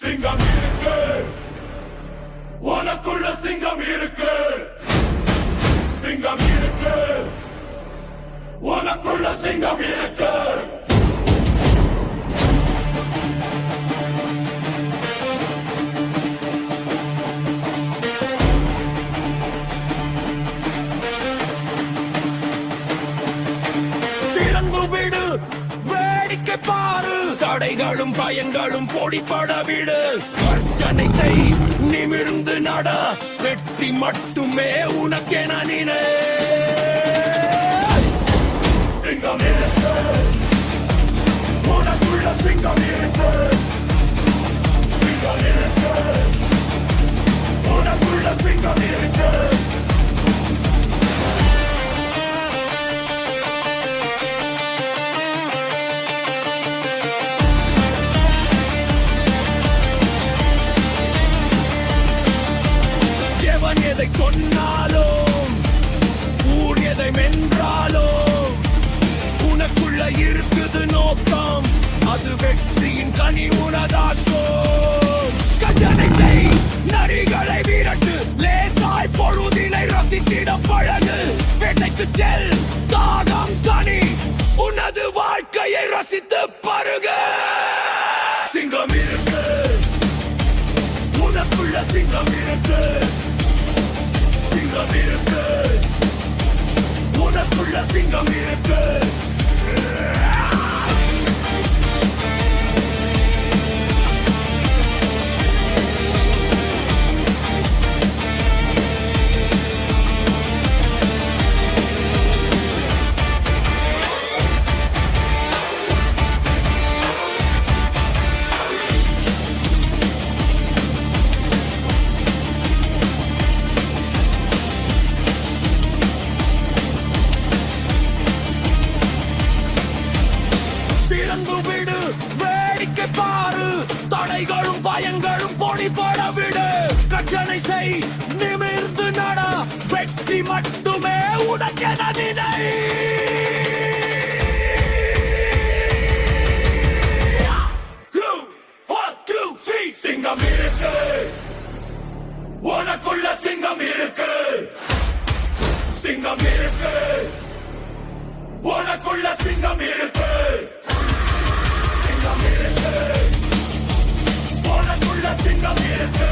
சிங்கம் இருக்கு, உனக்குள்ள சிங்கம் இருக்கு. சிங்கம் இருக்கு, உனக்குள்ள சிங்கம் இருக்கு. பாரு, தடைகளும் பயங்களும் பொடிப்பட விடு. அர்ச்சனை செய், நிமிர்ந்து நட. வெற்றி மட்டுமே உனக்கென நினை. சிங்கம் இருக்கு, உனக்குள்ள சிங்கம் இருக்கு. சிங்கம் இருக்கு, உனக்குள்ள சிங்கம் இருக்கு. எதை சொன்னாலும் ஊர் எதை வென்றாலும் உனக்குள்ள இருக்குது நோக்கம். அது வெற்றியின் கனி உனதாக்கும். கஞ்சனை செய், நரிகளை விரட்டு. லேசாய் பொழுதினை ரசித்திட பழகு. வேட்டைக்கு செல், தாகம் தனி. உனது வாழ்க்கையை ரசித்து பருகு. சிங்கம் இருக்கு, உனக்குள்ள சிங்கம் இருக்கு. சிங்கம் இருக்கு, உனக்குள்ள சிங்கம் இருக்கு. விடு, வேடிக்கை பாரு. தடைகளும் பயங்களும் பொடிபட விடு. கற்றனை செய், நிமிர்ந்து நட. வெற்றி மட்டுமே உனக்கென நினை. சிங்கம் இருக்கு, உனக்குள்ள சிங்கம் இருக்கு. சிங்கம் இருக்கு, உனக்குள்ள சிங்கம் இருக்கு. உனக்குள்ள சிங்கம் இருக்கு.